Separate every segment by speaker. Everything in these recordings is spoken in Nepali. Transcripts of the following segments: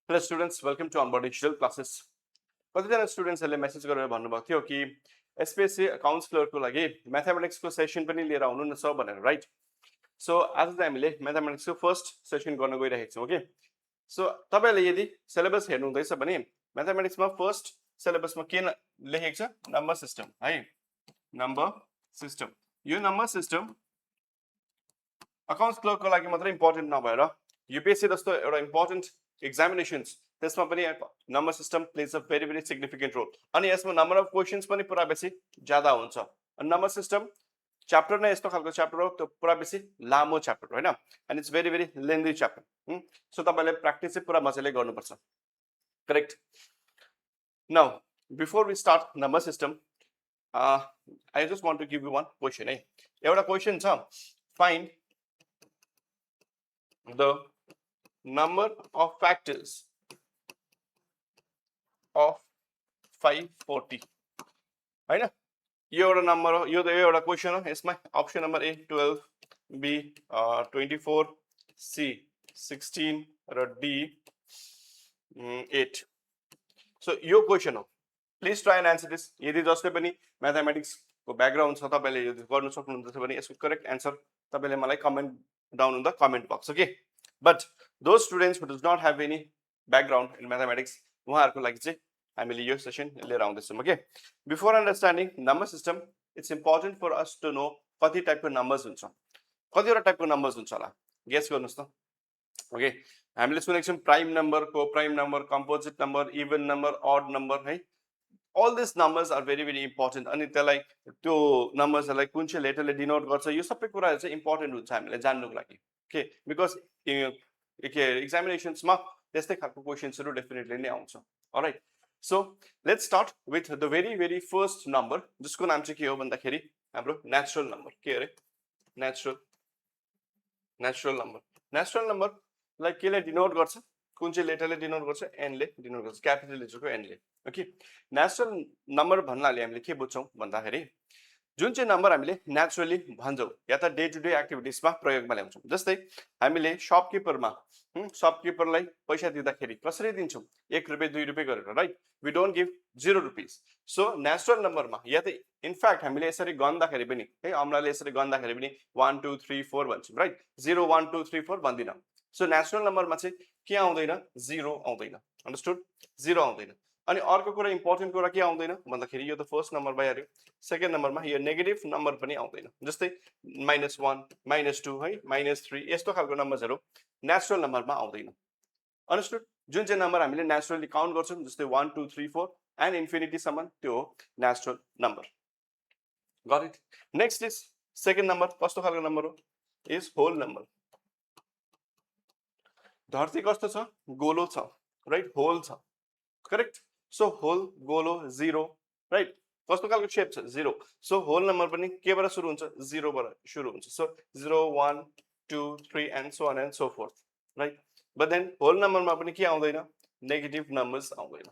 Speaker 1: Hello students, welcome to Onboard Digital Classes. कतिजना स्टुडेन्ट्सहरूले मेसेज गरेर भन्नुभएको थियो कि एसपीएससी अकाउन्ट्स क्लर्कको लागि म्याथमेटिक्सको सेसन पनि लिएर आउनु न छ भनेर राइट. सो आज चाहिँ हामीले म्याथमेटिक्सको फर्स्ट सेसन गर्न गइरहेको छौँ. ओके, सो तपाईँहरूले यदि सिलेबस हेर्नु हुँदैछ भने म्याथमेटिक्समा फर्स्ट सिलेबसमा के लेखेको छ, नम्बर सिस्टम है. नम्बर सिस्टम, यो नम्बर सिस्टम अकाउन्ट्स क्लर्कको लागि मात्रै इम्पोर्टेन्ट नभएर यूपीएससी जस्तो एउटा इम्पोर्टेन्ट एक्जामिनेसन्स त्यसमा पनि number system plays a very very significant role. अनि यसमा नम्बर अफ क्वेसन्स पनि पुरा बेसी ज्यादा हुन्छ. नम्बर सिस्टम च्याप्टर नै यस्तो खालको च्याप्टर हो, त्यो पुरा बेसी लामो च्याप्टर होइन, and it's very very lengthy chapter. So तपाईँले प्र्याक्टिस चाहिँ पुरा मजाले गर्नुपर्छ. Correct. Now before we start number system, I just want to give you one question है. एउटा क्वेसन छ, find the number of factors of 540 हैन. यो एउटा नम्बर हो, यो एउटा क्वेसन हो. यसमा option number A 12, B 24, C 16 र डी 8. सो यो क्वेसन हो. Please try and answer this. यदि जसले पनि म्याथमेटिक्सको ब्याकग्राउन्ड छ तपाईँले यो गर्न सक्नुहुन्छ भने यसको करेक्ट एन्सर तपाईँले मलाई comment down in the comment box. Okay, but those students who does not have any background in mathematics, उहाँहरुको लागि चाहिँ हामीले यो सेसन लिएर आउँदैछौँ. Okay, before understanding number system, it's important for us to know कति टाइपको नम्बर्स हुन्छ. कतिवटा टाइपको नम्बर्स हुन्छ होला, गेस गर्नुस् त. ओके, हामीले सुनेको छौँ प्राइम नम्बर, को prime number, composite number, even number, odd number है. All these numbers are very very important. अनि त्यसलाई त्यो नम्बर्सहरुलाई कुन चाहिँ लेटरले डिनोट गर्छ, यो सबै कुराहरु चाहिँ इम्पोर्टेन्ट हुन्छ हामीले जान्नुको लागि. ओके, बिकज एक्जामिनेसन्समा त्यस्तै खालको क्वेशन्सहरु डेफिनेटली नै आउँछ. All right, so let's start with the very very first number, जसको नाम चाहिँ के हो भन्दाखेरि हाम्रो नेचुरल नम्बर. के अरे? Natural number. नेचुरल नम्बरलाई केले डिनोट गर्छ, कुन चाहिँ लेटरले डिनोट गर्छ? एन ले डिनोट गर्छ, क्यापिटल लेटरको एन ले. ओके, नेचुरल नम्बर भन्नाले हामीले के बुझ्छौँ भन्दाखेरि जुन चाहिँ नम्बर हामीले नेचुरली भन्छौँ या त डे टु डे एक्टिभिटिजमा प्रयोगमा ल्याउँछौँ. जस्तै हामीले शपकिपरलाई पैसा दिँदाखेरि कसरी दिन्छौँ? 1 रुपियाँ 2 रुपियाँ गरेर, right. We don't give 0 rupees. So natural नम्बरमा या त इनफ्याक्ट हामीले यसरी गन्दाखेरि पनि है, अमलाले यसरी गन्दाखेरि पनि 1 2 3 4 भन्छौँ, राइट. 0 1 2 3 4 भन्दिनँ. सो नेचुरल नम्बरमा चाहिँ के आउँदैन? 0 आउँदैन. अन्डरस्टुड? 0 आउँदैन. अनि अर्को कुरा इम्पोर्टेन्ट कुरा के आउँदैन भन्दाखेरि यो त फर्स्ट नम्बर भइहाल्यो. सेकेन्ड नम्बरमा यो नेगेटिभ नम्बर पनि आउँदैन. जस्तै -1 -2 है, -3 यस्तो खालको नम्बर्सहरु नेचुरल नम्बरमा आउँदैन. अन्डरस्टुड? जुन चाहिँ नम्बर हामीले नेचुरली काउन्ट गर्छौँ जस्तै 1 2 3 4 एन्ड इन्फिनिटी सम्म, त्यो हो natural number. Got it? Next is second number. कस्तो खालको नम्बर हो? Is whole number. धरती कस्तो छ? गोलो छ, राइट. होल छ, करेक्ट. सो होल, गोलो, 0, राइट. कस्तो खालको शेप छ? 0. सो होल नम्बर पनि केबाट सुरु हुन्छ? 0 बाट सुरु हुन्छ. So 0 1 2 3 and so on and so forth, right. But then whole नम्बरमा पनि के आउँदैन? नेगेटिभ नम्बर्स आउँदैन.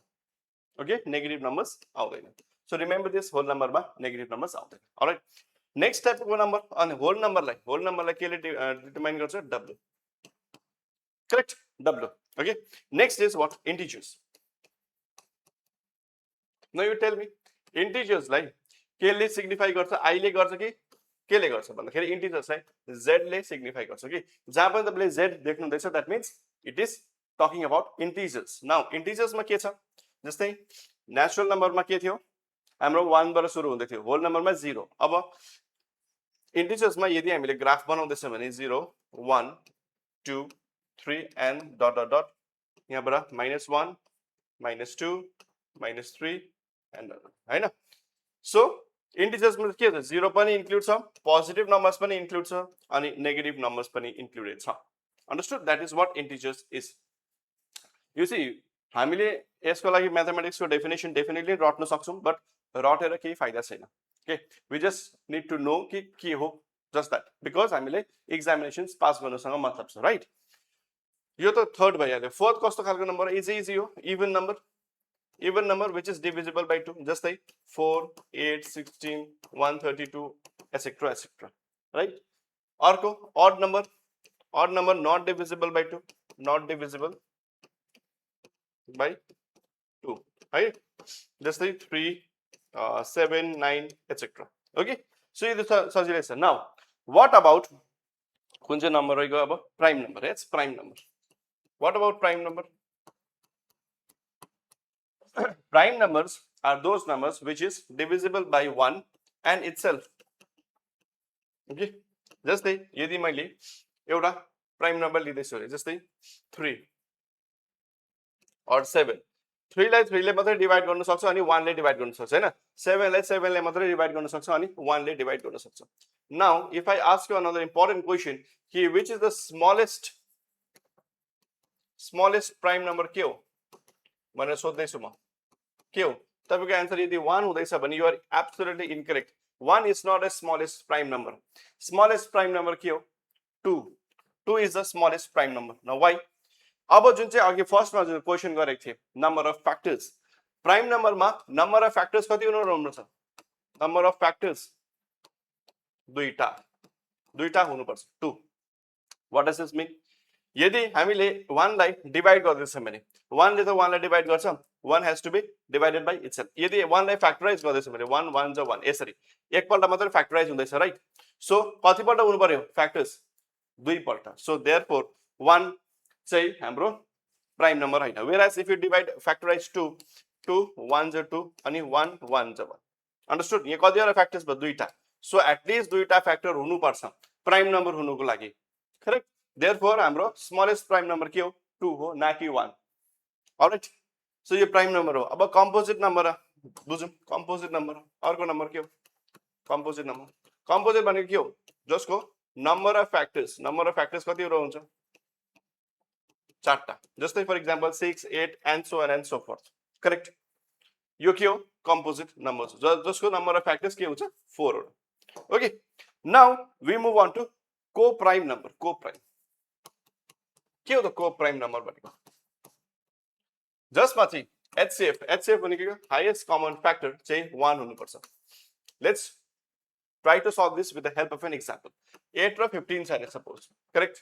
Speaker 1: ओके, नेगेटिभ नम्बर्स आउँदैन. सो रिमेम्बर दिस, होल नम्बरमा नेगेटिभ नम्बर्स आउँदैन. अलराइट, नेक्स्ट टाइपको नम्बर. अनि होल नम्बरलाई केले डिटरमाइन गर्छ? W, correct. W. Okay, next is what? Integers. Now you tell me, इंटिजर्सलाई केले सिग्निफाई गर्छ? आई ले गर्छ कि केले गर्छ भन्दाखेरि इंटिजर्सलाई जेड ले सिग्निफाई गर्छ कि. जहाँ पनि तपाईले जेड देख्नु हुँदैछ, that means it is talking about integers. Now इंटिजर्समा के छ? जस्तै नेचुरल नम्बरमा के थियो? हाम्रो 1 बाट सुरु हुँदै थियो. होल नम्बरमा 0. अब इंटिजर्समा यदि हामीले ग्राफ बनाउँदैछौँ भने 0 1 2 3 एन्ड डट डट डट, यहाँबाट -1 -2 -3 हैन. सो इंटिजर्समा के छ? 0 पनि इन्क्लुड छ, पोजिटिभ नम्बर्स पनि इन्क्लुड छ, अनि नेगेटिभ नम्बर्स पनि इन्क्लुडेड छ. Understood? That is what integers is. You see, हामीले यसको लागि म्याथमेटिक्सको डेफिनेसन डेफिनेटली रट्न सक्छौँ, बट रटेर केही फाइदा छैन. Okay, we just need to know कि के हो, जस्ट द्याट. बिकज हामीले एक्जामिनेसन्स पास गर्नसँग मतलब छ, राइट. यो त थर्ड भइहाल्यो. फोर्थ कस्तो खालको नम्बर? इजी हो, even number. Even number which is divisible by 2, जस्तै 4 8 16 132 etc etc, right. अर्को odd number not divisible by 2, not divisible by 2 है जस्तै 3 7 9 etc ओके सो यो सजिलै छ नाउ व्हाट अबाउट कुन चाहिँ नम्बर रह्यो अब prime number its prime number what about prime number prime numbers are those numbers which is divisible by 1 and itself okay जस्तै यदि मैले एउटा प्राइम नम्बर लिँदैछु अरे जस्तै 3 or 7 3 लाई 3 ले मात्रै डिवाइड गर्न सक्छ अनि 1 ले डिवाइड गर्न सक्छ हैन 7 लाई 7 ले मात्रै डिवाइड गर्न सक्छ अनि 1 ले डिवाइड गर्न सक्छ now if I ask you another important question कि which is the smallest prime number के हो भनेर सोध्दैछु म के हो तपाईको आन्सर यदि 1 हुँदैछ भने you are absolutely incorrect 1 is not a smallest prime number smallest prime number के हो 2 2 is the smallest prime number now why अब जुन चाहिँ अघि फर्स्टमा जुन क्वेशन गरेको थिए नम्बर अफ फ्याक्टर्स प्राइम नम्बरमा नम्बर अफ फ्याक्टर्स कति हुनु छ नम्बर अफ फ्याक्टर्स दुईटा हुनुपर्छ 2 व्हाट डज दिस मीन यदि हामीले 1 लाई डिवाइड गर्दैछौं भने 1 ले त 1 लाई डिवाइड गर्छ 1 has to be divided by itself यदि 1 लाई फ्याक्टराइज गर्दैछौं भने 1 1 ज 1 यसरी एकपल्ट मात्र फ्याक्टराइज हुँदैछ राइट सो कतिपल्ट हुनु पर्यो फ्याक्टर्स दुईपल्ट सो देयरफोर 1 चाहिँ हाम्रो प्राइम नम्बर हैन whereas if you divide factorize 2 2 1 ज 2 अनि 1 1 ज 1 अन्डरस्टुड यहाँ कतिवटा फ्याक्टर्स भयो दुईटा सो एटलिस्ट दुईटा फ्याक्टर हुनु पर्छ प्राइम नम्बर हुनुको लागि करेक्ट देयरफोर हाम्रो स्मलेस्ट प्राइम नम्बर के हो 2 हो न कि 1 अलराइट सो यो प्राइम नम्बर हो अब कम्पोजिट नम्बर बुझौं कम्पोजिट नम्बर अर्को नम्बर के हो कम्पोजिट भनेको के हो जसको नम्बर अफ फ्याक्टर्स कतिवटा हुन्छ चारटा जस्तै for example 6 8 and so forth correct यो के हो कम्पोजिट नम्बर जसको नम्बर अफ फ्याक्टर्स के हुन्छ 4 वटा okay now we move on to को प्राइम नम्बर के हो त को प्राइम नम्बर भनेको जसमा चाहिँ HCF भनेको हाईएस्ट कमन फ्याक्टर चाहिँ 1 हुनुपर्छ let's try to solve this with the help of an example 8 र 15 छ सपोज करेक्ट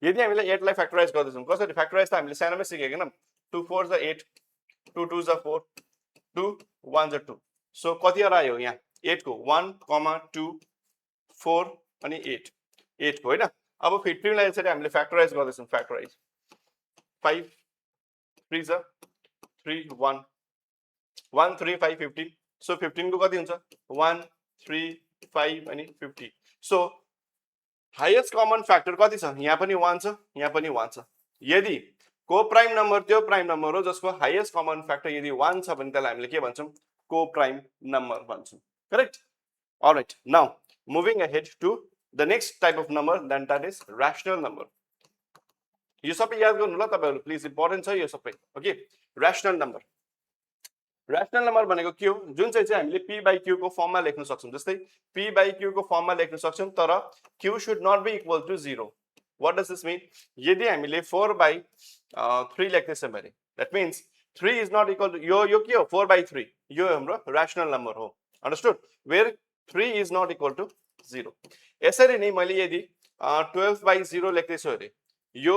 Speaker 1: यदि हामीले 8 लाई फ्याक्टराइज गर्दैछौं कसरी फ्याक्टराइज त हामीले सानोमै सिकेको हैन 2 4 ज 8 2 2 ज 4 2 1 ज 2 सो कति आयो यहाँ 8 को 1 2 4 अनि 8 को हैन अब 15 लाई यसरी हामीले फ्याक्टराइज गर्दैछौं फ्याक्टराइज 5 3 ज 3 1 1 3 5 15 सो 15 को कति हुन्छ 1 3 5 अनि 50 सो हाईएस्ट कमन फ्याक्टर कति छ यहाँ पनि 1 छ यहाँ पनि 1 छ यदि को प्राइम नम्बर त्यो प्राइम नम्बर हो जसको हाईएस्ट कमन फ्याक्टर यदि 1 छ भने त्यसलाई हामीले के भन्छौं को प्राइम नम्बर भन्छौं correct alright now moving ahead to the next type of number then that is rational number यो सबै याद गर्नु ल तपाईहरु प्लिज इम्पोर्टेन्ट छ यो सबै ओके रैशनल नम्बर भनेको के हो जुन चाहिँ हामीले p by q को फर्ममा लेख्न सक्छौं जस्तै p by q को फर्ममा लेख्न सक्छौं तर q should not be equal to 0 what does this mean यदि हामीले 4 by 3 लेख्दैछौं भने that means 3 is not equal to यो के हो 4 by 3 यो हाम्रो रैशनल नम्बर हो understood where 3 is not equal to 0 यसरी नै मैले यदि 12 by 0 लेख्दैछु अरे यो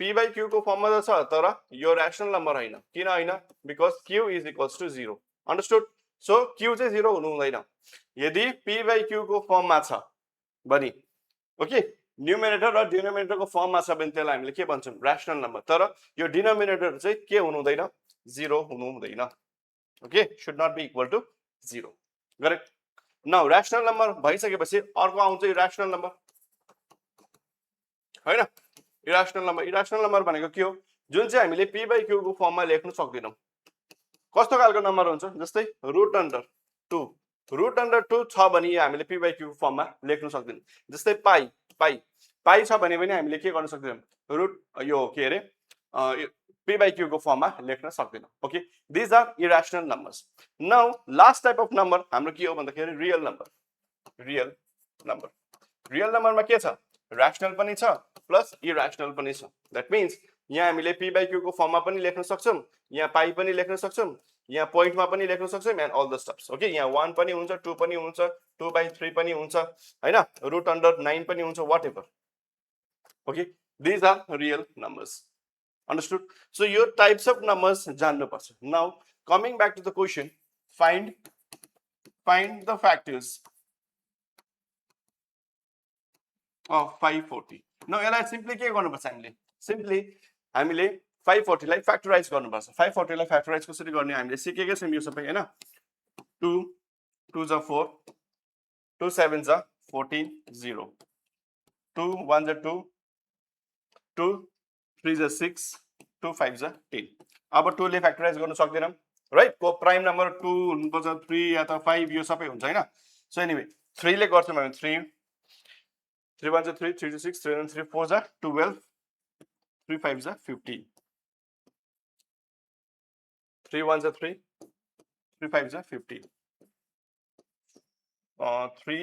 Speaker 1: p by q को फर्ममा छ तर यो रैशनल नम्बर हैन किन हैन because q is equals to 0 understood so q चाहिँ 0 हुनु हुँदैन यदि p by q को फर्ममा छ भने ओके न्युमेरेटर र डिनोमिनेटर को फर्ममा छ भने त्यसलाई हामीले के भन्छौं रैशनल नम्बर तर यो डिनोमिनेटर चाहिँ के हुनु हुँदैन 0 हुनु हुँदैन okay should not be equal to 0 correct now rational number भइसकेपछि अर्को आउँछ इरेशनल नम्बर हैन इरेशनल नम्बर भनेको के हो जुन चाहिँ हामीले p by q को फर्ममा लेख्न सक्दैनौं कस्तो खालको नम्बर हुन्छ जस्तै रुट अन्डर 2 छ भने हामीले p by q को फर्ममा लेख्न सक्दैनौं जस्तै पाई छ भने पनि हामीले के गर्न सक्दैनौं रुट यो के रे p by q को फर्ममा लेख्न सक्दैनौं okay this are irrational numbers now last type of number हाम्रो के हो भन्दाखेरि रियल नम्बरमा के छ रैशनल पनि छ प्लस इरेशनल पनि छ दैट मीन्स यहाँ हामीले p by q को फर्ममा पनि लेख्न सक्छौं यहाँ पाई पनि लेख्न सक्छौं यहाँ पोइन्टमा पनि लेख्न सक्छौं and all the stuffs okay यहाँ 1 पनि हुन्छ 2 पनि हुन्छ 2 by 3 पनि हुन्छ हैन रुट अन्डर 9 पनि हुन्छ whatever okay this are real numbers Understood? So your types of numbers जान्नुपर्छ. Now coming back to the question, find the factors of 540. Now यसलाई simply के गर्नुपर्छ हामीले? Simply हामीले 540 लाई फ्याक्टराइज गर्नुपर्छ. 540 लाई फ्याक्टराइज कसरी गर्ने हामीले सिकेकै छौं यो सबै हैन. 2 2 जा 4, 2 7 जा 14, 0, 2 1 जा 2, 2 3 जा 6, 2 5 जा 10. अब 2 ले फ्याक्टराइज गर्न सक्दैनौं, राइट? को प्राइम नम्बर 2 हुनुपर्छ, 3 या त 5 यो सबै हुन्छ हैन. सो एनीवे 3 ले गर्छौं हामी. 3 3 1 जा 3, 3 जा 6, 3 1 3 4 जा 12, 3 5 जा 15, 3 1 जा 3, 3 5 जा 15, 3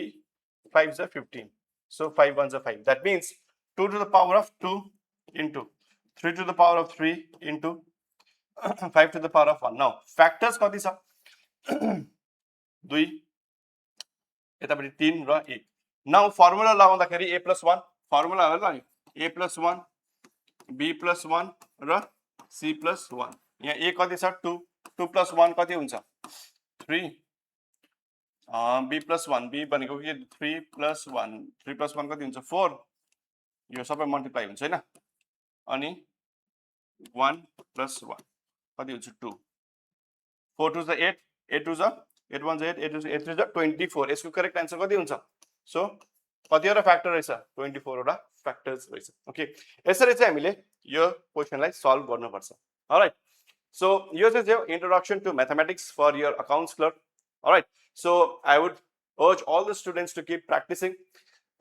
Speaker 1: 5 जा 15. So 5 1 जा 5. That means 2 to the power of 2 into 3 to the power of 3 into 5 to the power of 1. Now factors कति छ? 2 यतापट्टि 3 र 1. Now formula लगाउँदाखेरि a plus 1 formula हो ल, a plus 1 b plus 1 र c plus 1. यहाँ a कति छ? 2. 2 plus 1 कति हुन्छ? 3. b plus 1 b भनेको के 3 plus 1 3 plus 1 कति हुन्छ? 4. यो सबै मल्टिप्लाई हुन्छ हैन. अनि 1 plus 1 कति हुन्छ? 2. 4 2 is 8, 8 2 is 8 1 is 8, 8 2 is 8 3 is 24. यसको करेक्ट आन्सर कति हुन्छ? सो कतिवटा फ्याक्टर रहेछ? 24 वटा फ्याक्टर्स रहेछ. ओके, यसरी चाहिँ हामीले यो क्वेशनलाई सल्भ गर्नुपर्छ. अलराइट, सो यो चाहिँ थियो introduction to mathematics for your accounts clerk. Alright, so I would urge all the students to keep practising.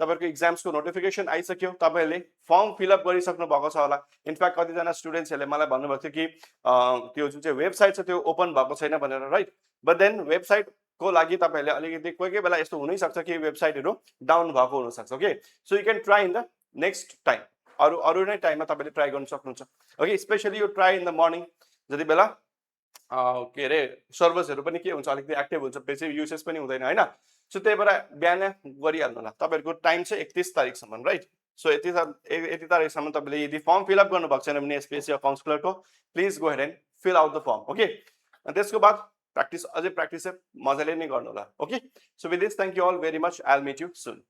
Speaker 1: तपाईहरुको एक्जाम्सको नोटिफिकेसन आइसक्यो, तपाईहरुले फर्म फिलअप गरिसक्नु भएको छ होला. इनफ्याक्ट कतिजना स्टुडेन्ट्सहरुले मलाई भन्नुभएको थियो कि त्यो जुन चाहिँ वेबसाइट छ त्यो ओपन भएको छैन भनेर, राइट? बट देन वेबसाइट को लागि तपाईहरुले अलिकति कोही बेला यस्तो हुनै सक्छ कि वेबसाइटहरु डाउन भएको हुन सक्छ. Okay, so you can try in the next time. अरु नै टाइममा तपाईले ट्राई गर्न सक्नुहुन्छ. Okay, specially you try in the morning, जति बेला के रे सर्भर्सहरु पनि के हुन्छ, अलिकति एक्टिभ हुन्छ, बेसी युसेज पनि हुँदैन हैन. सो त्यही भएर बिहान गरिहाल्नु होला. तपाईहरुको टाइम चाहिँ 31 तारिखसम्म, राइट? सो यति तारिखसम्म तपाईले यदि फर्म फिलअप गर्नु भएको छैन भने एसपीएससी अकाउन्ट्स क्लर्कको, please go ahead and fill out the form. Okay, अनि त्यसको बाद practice अझै practice मजाले नै गर्नु होला. Okay, so with this thank you all very much. I will meet you soon.